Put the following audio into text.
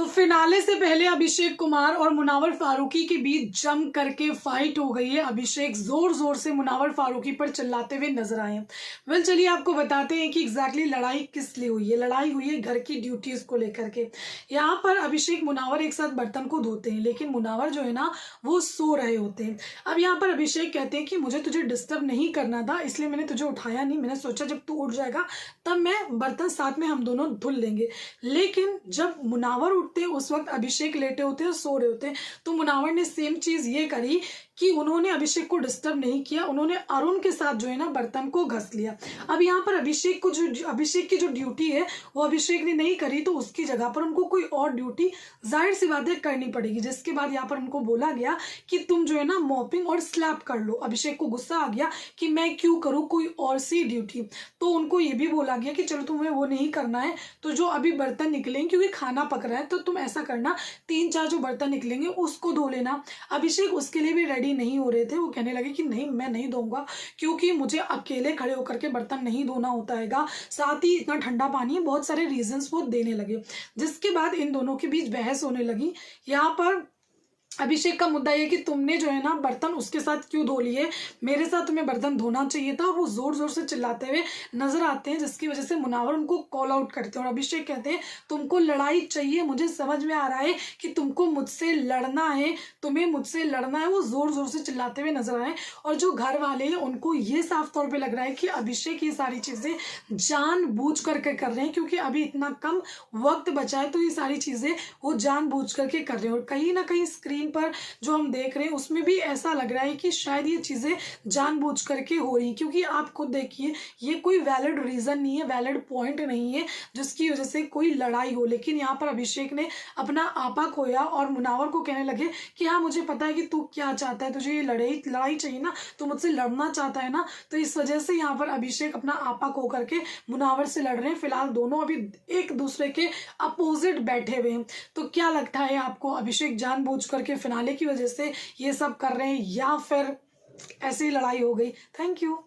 तो फिनाले से पहले अभिषेक कुमार और मुनावर फारूकी के बीच जम करके फाइट हो गई है। अभिषेक जोर जोर से मुनावर फारूकी पर चिल्लाते हुए नजर आए हैं। वेल चलिए आपको बताते हैं कि एग्जैक्टली लड़ाई किस लिए हुई है। लड़ाई हुई है घर की ड्यूटीज को लेकर के। यहाँ पर अभिषेक मुनावर एक साथ बर्तन को धोते हैं, लेकिन मुनावर जो है ना वो सो रहे होते हैं। अब यहाँ पर अभिषेक कहते हैं कि मुझे तुझे डिस्टर्ब नहीं करना था, इसलिए मैंने तुझे उठाया नहीं। मैंने सोचा जब तू उठ जाएगा तब मैं बर्तन साथ में हम दोनों धुल लेंगे। लेकिन जब मुनावर उठते हैं उस वक्त अभिषेक लेटे होते हैं, सो रहे होते हैं। तो मुनावर ने सेम चीज ये करी कि उन्होंने अभिषेक को डिस्टर्ब नहीं किया, उन्होंने अरुण के साथ जो है ना बर्तन को घस लिया। अब यहाँ पर अभिषेक की जो ड्यूटी है वो अभिषेक ने नहीं करी, तो उसकी जगह पर उनको कोई और ड्यूटी जाहिर सी बात है करनी पड़ेगी। जिसके बाद यहाँ पर उनको बोला गया कि तुम जो है ना मॉपिंग और स्लैप कर लो। अभिषेक को गुस्सा आ गया कि मैं क्यों करूँ कोई और सी ड्यूटी। तो उनको ये भी बोला गया कि चलो तुम्हें वो नहीं करना है तो जो अभी बर्तन निकलेंगे, क्योंकि खाना पक रहा है, तो तुम ऐसा करना 3-4 जो बर्तन निकलेंगे उसको धो लेना। अभिषेक उसके लिए भी रेडी नहीं हो रहे थे। वो कहने लगे कि नहीं, मैं नहीं धोऊंगा, क्योंकि मुझे अकेले खड़े होकर के बर्तन नहीं धोना होता है, साथ ही इतना ठंडा पानी है, बहुत सारे रीजंस वो देने लगे। जिसके बाद इन दोनों के बीच बहस होने लगी। यहाँ पर अभिषेक का मुद्दा ये कि तुमने जो है ना बर्तन उसके साथ क्यों धो लिए, मेरे साथ तुम्हें बर्तन धोना चाहिए था। और वो जोर जोर से चिल्लाते हुए नजर आते हैं, जिसकी वजह से मुनावर उनको कॉल आउट करते हैं। और अभिषेक कहते हैं तुमको लड़ाई चाहिए, मुझे समझ में आ रहा है कि तुमको मुझसे लड़ना है, तुम्हें मुझसे लड़ना है। वो जोर जोर से चिल्लाते हुए नजर आए। और जो घर वाले हैं उनको ये साफ तौर पर लग रहा है कि अभिषेक ये सारी चीजें जानबूझ करके कर रहे हैं, क्योंकि अभी इतना कम वक्त बचा है, तो ये सारी चीजें वो जानबूझ करके कर रहे हैं। और कहीं ना कहीं स्क्रीन पर जो हम देख रहे हैं उसमें भी ऐसा लग रहा है कि शायद ये चीजें जानबूझ करके हो रही, क्योंकि आप खुद देखिए ये कोई वैलिड रीजन नहीं है, वैलिड पॉइंट नहीं है जिसकी वजह से कोई लड़ाई हो। लेकिन यहाँ पर अभिषेक ने अपना आपा खोया और मुनावर को कहने लगे कि हाँ मुझे पता है कि तू क्या चाहता है, तुझे ये लड़ाई चाहिए ना, तू मुझसे लड़ना चाहता है ना। तो इस वजह से यहाँ पर अभिषेक अपना आपा खो करके मुनावर से लड़ रहे हैं। फिलहाल दोनों अभी एक दूसरे के अपोजिट बैठे हुए हैं। तो क्या लगता है आपको, अभिषेक जानबूझ करके फिनाले की वजह से ये सब कर रहे हैं या फिर ऐसी लड़ाई हो गई? Thank you.